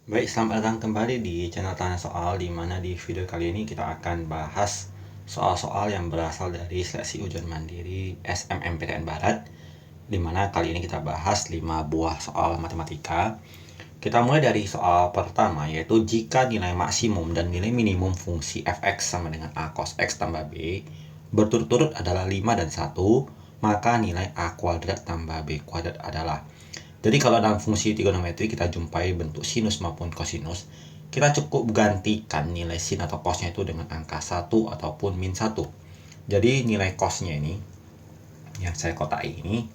Baik, selamat datang kembali di channel Tanya Soal, di mana di video kali ini kita akan bahas soal-soal yang berasal dari seleksi ujian mandiri SMMPTN Barat, di mana kali ini kita bahas 5 buah soal matematika. Kita mulai dari soal pertama, yaitu jika nilai maksimum dan nilai minimum fungsi fx sama dengan a cos x tambah b berturut-turut adalah 5 dan 1, maka nilai a kuadrat tambah b kuadrat adalah. Jadi kalau dalam fungsi trigonometri kita jumpai bentuk sinus maupun kosinus, kita cukup gantikan nilai sin atau cosnya itu dengan angka 1 ataupun min 1. Jadi nilai cosnya ini, yang saya kotai ini,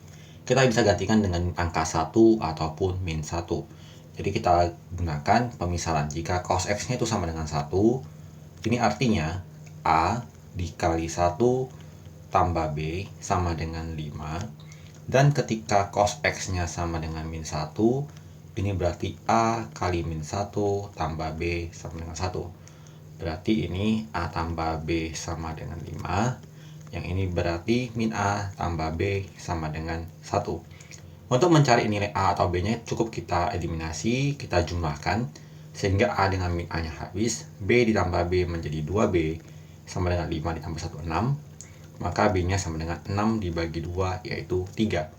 kita bisa gantikan dengan angka 1 ataupun min 1. Jadi kita gunakan pemisalan. Jika cos x-nya itu sama dengan 1, ini artinya A dikali 1 tambah B sama dengan 5. Dan ketika cos x-nya sama dengan min 1, ini berarti A kali min 1 tambah B sama dengan 1. Berarti ini A tambah B sama dengan 5. Yang ini berarti min A tambah B sama dengan 1. Untuk mencari nilai A atau B-nya cukup kita eliminasi, kita jumlahkan, sehingga A dengan min A-nya habis, B ditambah B menjadi 2B sama dengan 5 ditambah 1, 6. Maka B-nya sama dengan 6 dibagi 2, yaitu 3.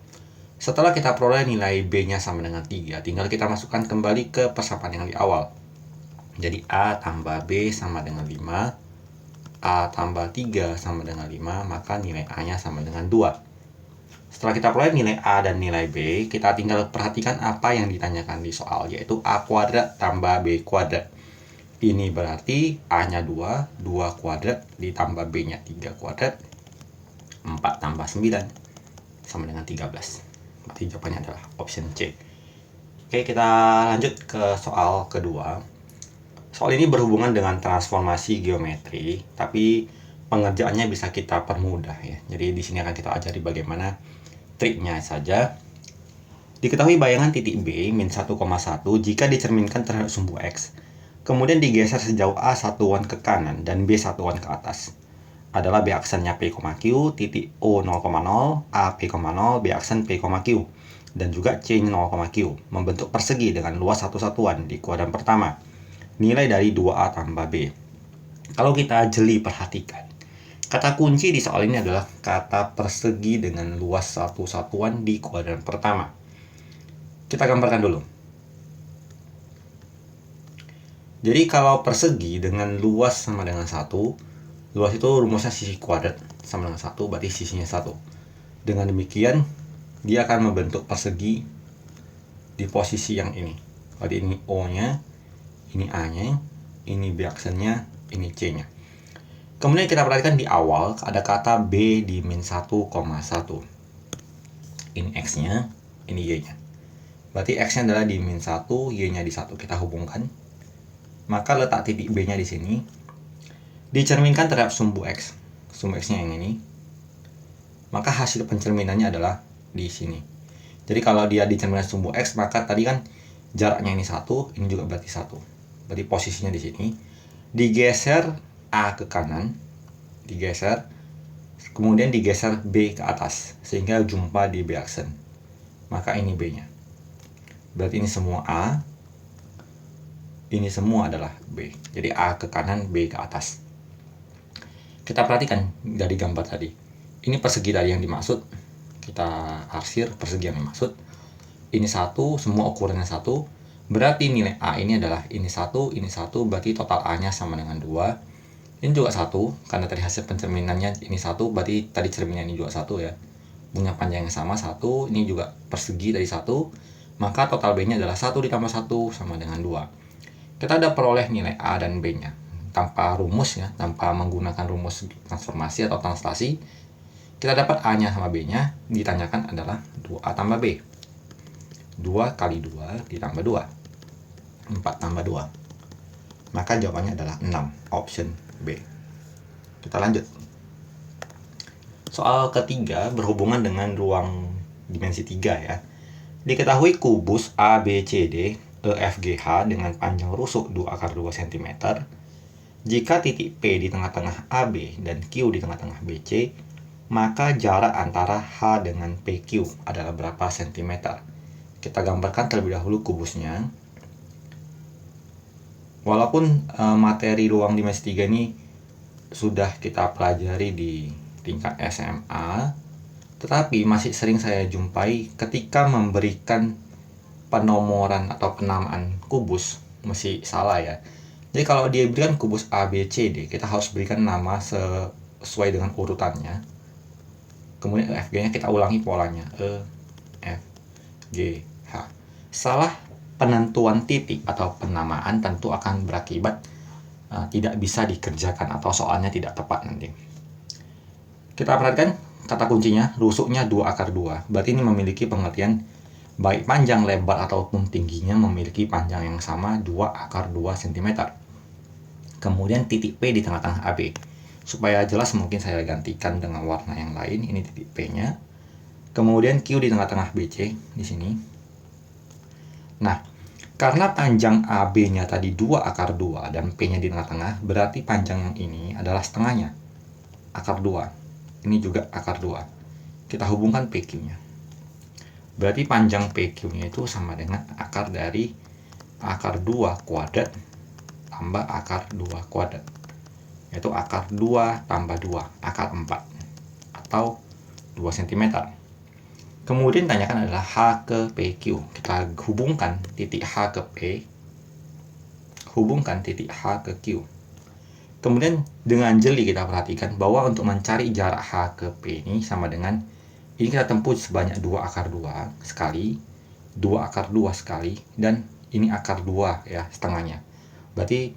Setelah kita peroleh nilai B-nya sama dengan 3, tinggal kita masukkan kembali ke persamaan yang di awal. Jadi A tambah B sama dengan 5, A tambah 3 sama dengan 5, maka nilai A-nya sama dengan 2. Setelah kita peroleh nilai A dan nilai B, kita tinggal perhatikan apa yang ditanyakan di soal, yaitu A kuadrat tambah B kuadrat. Ini berarti A-nya 2, 2 kuadrat ditambah B-nya 3 kuadrat, 4 tambah 9 sama dengan 13. Berarti jawabannya adalah option C. Oke, kita lanjut ke soal kedua. Soal ini berhubungan dengan transformasi geometri, tapi pengerjaannya bisa kita permudah ya. Jadi di sini akan kita ajari bagaimana triknya saja. Diketahui bayangan titik B min 1,1 jika dicerminkan terhadap sumbu X, kemudian digeser sejauh A satuan ke kanan dan B satuan ke atas. Adalah B aksennya P, Q, titik O 0,0, A P, 0, B aksen P, Q, dan juga C 0, Q, membentuk persegi dengan luas satu satuan di kuadran pertama. Nilai dari 2A tambah B. Kalau kita jeli perhatikan, kata kunci di soal ini adalah kata persegi dengan luas satu satuan di kuadran pertama. Kita gambarkan dulu. Jadi kalau persegi dengan luas sama dengan 1, luas itu rumusnya sisi kuadrat sama dengan 1, berarti sisinya 1. Dengan demikian, dia akan membentuk persegi di posisi yang ini. Berarti ini O-nya, ini A-nya, ini B aksennya, ini C-nya. Kemudian kita perhatikan di awal ada kata B di min 1,1. Ini X-nya, ini Y-nya. Berarti X-nya adalah di min 1, Y-nya di 1. Kita hubungkan. Maka letak titik B-nya di sini. Dicerminkan terhadap sumbu X. Sumbu X-nya yang ini. Maka hasil pencerminannya adalah di sini. Jadi kalau dia dicerminkan sumbu X, maka tadi kan jaraknya ini 1, ini juga berarti 1. Berarti posisinya di sini. Digeser A ke kanan, digeser, kemudian digeser B ke atas, sehingga jumpa di B aksen. Maka ini B-nya. Berarti ini semua A, ini semua adalah B. Jadi A ke kanan, B ke atas. Kita perhatikan dari gambar tadi. Ini persegi tadi yang dimaksud. Kita arsir persegi yang dimaksud. Ini 1, semua ukurannya 1. Berarti nilai A ini adalah ini 1, berarti total A-nya sama dengan 2. Ini juga 1, karena tadi hasil pencerminannya ini 1, berarti tadi cerminnya ini juga 1 ya. Punya panjang yang sama 1, ini juga persegi dari 1, maka total B-nya adalah 1 ditambah 1 sama dengan 2. Kita ada peroleh nilai A dan B-nya. Tanpa rumus ya, tanpa menggunakan rumus transformasi atau translasi, kita dapat A-nya sama B-nya, ditanyakan adalah 2A tambah B. 2 kali 2 ditambah 2. 4 tambah 2. Maka jawabannya adalah 6, option B. Kita lanjut. Soal ketiga berhubungan dengan ruang dimensi 3 ya. Diketahui kubus ABCD EFGH dengan panjang rusuk 2 akar 2 cm. Jika titik P di tengah-tengah AB dan Q di tengah-tengah BC, maka jarak antara H dengan PQ adalah berapa cm? Kita gambarkan terlebih dahulu kubusnya. Walaupun materi ruang dimensi 3 ini sudah kita pelajari di tingkat SMA, tetapi masih sering saya jumpai ketika memberikan penomoran atau penamaan kubus masih salah ya. Jadi kalau dia berikan kubus A, B, C, D, kita harus berikan nama sesuai dengan urutannya. Kemudian EFG-nya kita ulangi polanya, E, F, G, H. Salah penentuan titik atau penamaan tentu akan berakibat tidak bisa dikerjakan atau soalnya tidak tepat nanti. Kita perhatikan kata kuncinya, rusuknya 2 akar 2. Berarti ini memiliki pengertian baik panjang, lebar, ataupun tingginya memiliki panjang yang sama 2 akar 2 cm. Kemudian titik P di tengah-tengah AB. Supaya jelas mungkin saya gantikan dengan warna yang lain. Ini titik P-nya. Kemudian Q di tengah-tengah BC di sini. Nah, karena panjang AB-nya tadi 2 akar 2 dan P-nya di tengah-tengah, berarti panjang yang ini adalah setengahnya. Akar 2. Ini juga akar 2. Kita hubungkan PQ-nya. Berarti panjang PQ-nya itu sama dengan akar dari akar 2 kuadrat tambah akar 2 kuadrat. Yaitu akar 2 tambah 2, akar 4. Atau 2 cm. Kemudian tanyakan adalah H ke PQ. Kita hubungkan titik H ke P. Hubungkan titik H ke Q. Kemudian dengan jeli kita perhatikan bahwa untuk mencari jarak H ke P ini sama dengan, ini kita tempuh sebanyak 2 akar 2 sekali, 2 akar 2 sekali, dan ini akar 2 ya, setengahnya. Berarti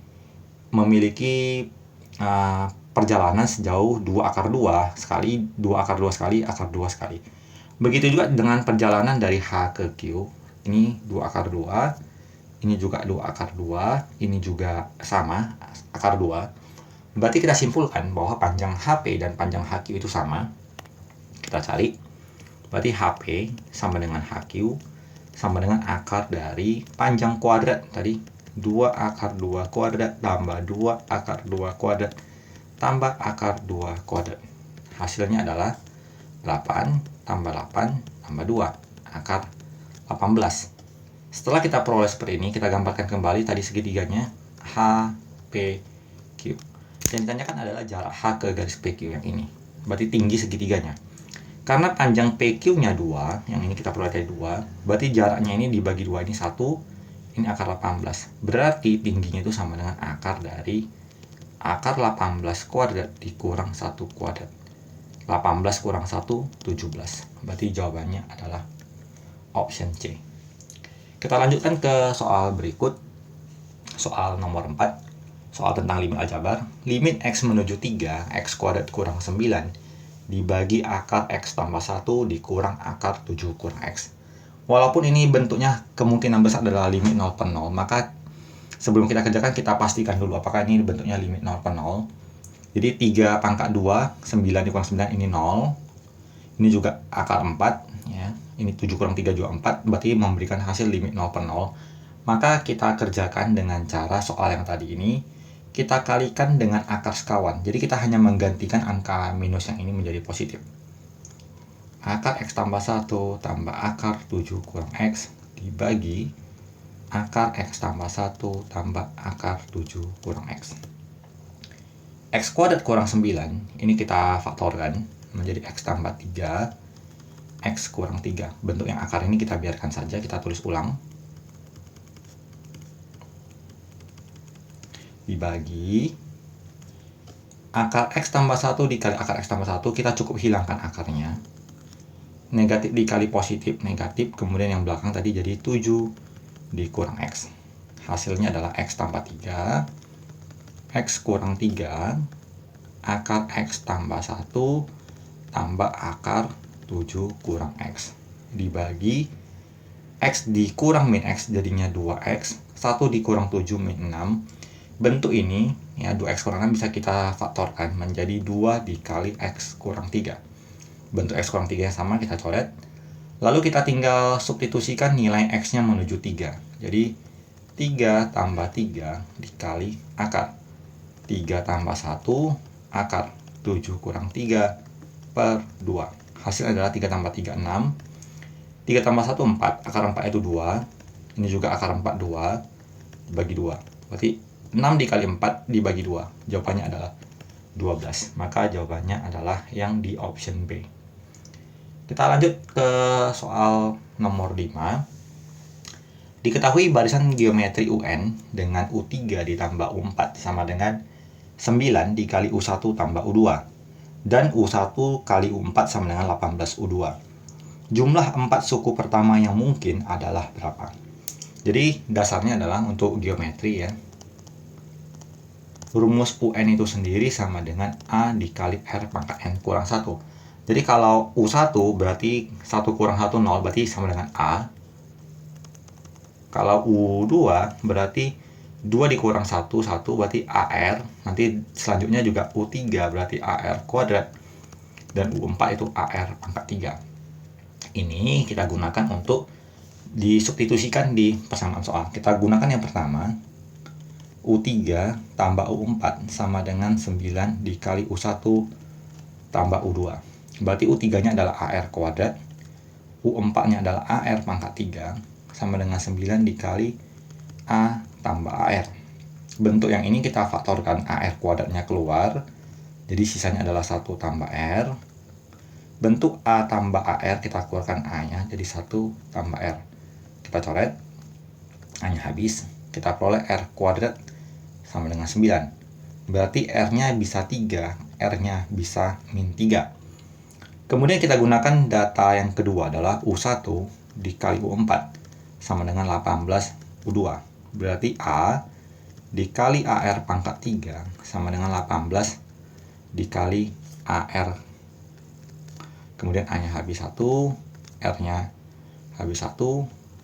memiliki perjalanan sejauh 2 akar 2 sekali, 2 akar 2 sekali, akar 2 sekali. Begitu juga dengan perjalanan dari H ke Q. Ini 2 akar 2, ini juga 2 akar 2, ini juga sama, akar 2. Berarti kita simpulkan bahwa panjang HP dan panjang HQ itu sama. Kita cari. Berarti HP sama dengan HQ sama dengan akar dari panjang kuadrat tadi, 2 akar 2 kuadrat tambah 2 akar 2 kuadrat tambah akar 2 kuadrat. Hasilnya adalah 8 tambah 8 tambah 2, akar 18. Setelah kita peroleh seperti ini, kita gambarkan kembali tadi segitiganya, H, P, Q. Yang ditanyakan adalah jarak H ke garis PQ yang ini. Berarti tinggi segitiganya. Karena panjang PQ-nya 2, yang ini kita peroleh dari 2, berarti jaraknya ini dibagi 2, ini 1, ini akar 18. Berarti tingginya itu sama dengan akar dari akar 18 kuadrat dikurang 1 kuadrat. 18 kurang 1, 17. Berarti jawabannya adalah option C. Kita lanjutkan ke soal berikut. Soal nomor 4. Soal tentang limit aljabar. Limit X menuju 3, X kuadrat kurang 9, dibagi akar X tambah 1 dikurang akar 7 kurang X. Walaupun ini bentuknya kemungkinan besar adalah limit 0 per 0, maka sebelum kita kerjakan kita pastikan dulu apakah ini bentuknya limit 0 per 0. Jadi 3 pangkat 2, 9 dikurang 9 ini 0. Ini juga akar 4 ya. Ini 7 kurang 3 juga 4, berarti memberikan hasil limit 0 per 0. Maka kita kerjakan dengan cara soal yang tadi ini, kita kalikan dengan akar sekawan. Jadi kita hanya menggantikan angka minus yang ini menjadi positif. Akar X tambah 1 tambah akar 7 kurang X dibagi akar X tambah 1 tambah akar 7 kurang X. X kuadrat kurang 9, ini kita faktorkan menjadi X tambah 3, X kurang 3. Bentuk yang akar ini kita biarkan saja, kita tulis ulang. Dibagi akar X tambah 1 dikali akar X tambah 1, kita cukup hilangkan akarnya. Negatif dikali positif, negatif, kemudian yang belakang tadi jadi 7 dikurang X. Hasilnya adalah X tambah 3, X kurang 3, akar X tambah 1, tambah akar 7 kurang X. Dibagi X dikurang min X jadinya 2X, 1 dikurang 7 min 6. Bentuk ini ya, 2X kurang 6 bisa kita faktorkan menjadi 2 dikali X kurang 3. Bentuk X kurang 3 yang sama kita coret. Lalu kita tinggal substitusikan nilai X-nya menuju 3. Jadi 3 tambah 3 dikali akar 3 tambah 1 akar 7 kurang 3 per 2. Hasil adalah 3 tambah 3, 6. 3 tambah 1, 4. Akar 4 itu 2. Ini juga akar 4, 2. Dibagi 2. Berarti 6 dikali 4 dibagi 2. Jawabannya adalah 12. Maka jawabannya adalah yang di option B. Kita lanjut ke soal nomor 5. Diketahui barisan geometri UN dengan U3 ditambah U4 sama dengan 9 dikali U1 tambah U2. Dan U1 kali U4 sama dengan 18 U2. Jumlah 4 suku pertama yang mungkin adalah berapa? Jadi dasarnya adalah untuk geometri ya. Rumus UN itu sendiri sama dengan A dikali R pangkat N kurang 1. Jadi kalau U1 berarti 1 kurang 1 0 berarti sama dengan A. Kalau U2 berarti 2 dikurang 1 berarti AR. Nanti selanjutnya juga U3 berarti AR kuadrat. Dan U4 itu AR pangkat 3. Ini kita gunakan untuk disubstitusikan di persamaan soal. Kita gunakan yang pertama, U3 tambah U4 sama dengan 9 dikali U1 tambah U2. Berarti U3-nya adalah AR kuadrat, U4-nya adalah AR pangkat 3, sama dengan 9 dikali A tambah AR. Bentuk yang ini kita faktorkan, AR kuadratnya keluar, jadi sisanya adalah 1 tambah R. Bentuk A tambah AR kita keluarkan A-nya, jadi 1 tambah R. Kita coret, A-nya habis, kita peroleh R kuadrat sama dengan 9. Berarti R-nya bisa 3, R-nya bisa min 3. Kemudian kita gunakan data yang kedua adalah U1 dikali U4 sama dengan 18 U2. Berarti A dikali AR pangkat 3 sama dengan 18 dikali AR. Kemudian A-nya habis 1, R-nya habis 1,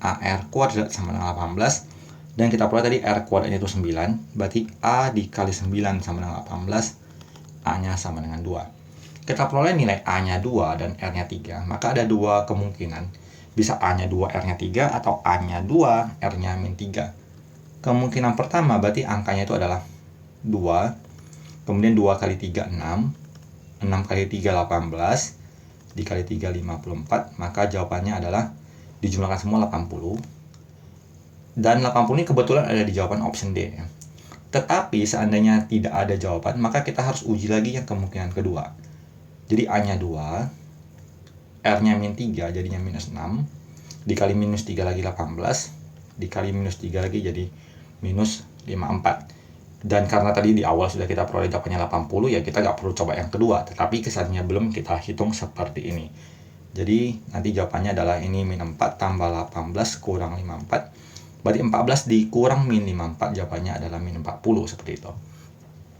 AR kuadrat sama dengan 18. Dan kita peroleh tadi R kuadratnya itu 9. Berarti A dikali 9 sama dengan 18, A-nya sama dengan 2. Kita peroleh nilai A-nya 2 dan R-nya 3. Maka ada dua kemungkinan. Bisa A-nya 2, R-nya 3, atau A-nya 2, R-nya min 3. Kemungkinan pertama berarti angkanya itu adalah 2. Kemudian 2 kali 3, 6. 6 kali 3, 18. Dikali 3, 54. Maka jawabannya adalah dijumlahkan semua 80. Dan 80 ini kebetulan ada di jawaban option D. Tetapi seandainya tidak ada jawaban, maka kita harus uji lagi yang kemungkinan kedua. Jadi A-nya 2. R-nya min 3 jadinya minus 6, dikali minus 3 lagi 18, dikali minus 3 lagi jadi minus 54. Dan karena tadi di awal sudah kita peroleh jawabannya 80, ya kita nggak perlu coba yang kedua, tetapi kesannya belum kita hitung seperti ini. Jadi nanti jawabannya adalah ini min 4 tambah 18 kurang 54, berarti 14 dikurang min 54, jawabannya adalah min 40, seperti itu.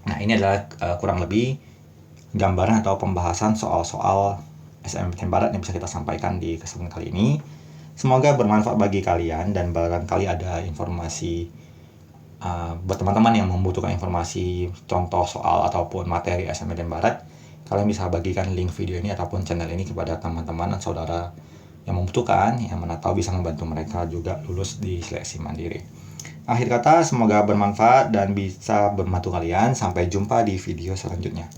Nah, ini adalah kurang lebih gambaran atau pembahasan soal-soal SNMPTN Barat yang bisa kita sampaikan di kesempatan kali ini. Semoga bermanfaat bagi kalian, dan barangkali ada informasi buat teman-teman yang membutuhkan informasi contoh soal ataupun materi SNMPTN Barat, kalian bisa bagikan link video ini ataupun channel ini kepada teman-teman dan saudara yang membutuhkan, yang mana tahu bisa membantu mereka juga lulus di seleksi mandiri. Akhir kata, semoga bermanfaat dan bisa membantu kalian. Sampai jumpa di video selanjutnya.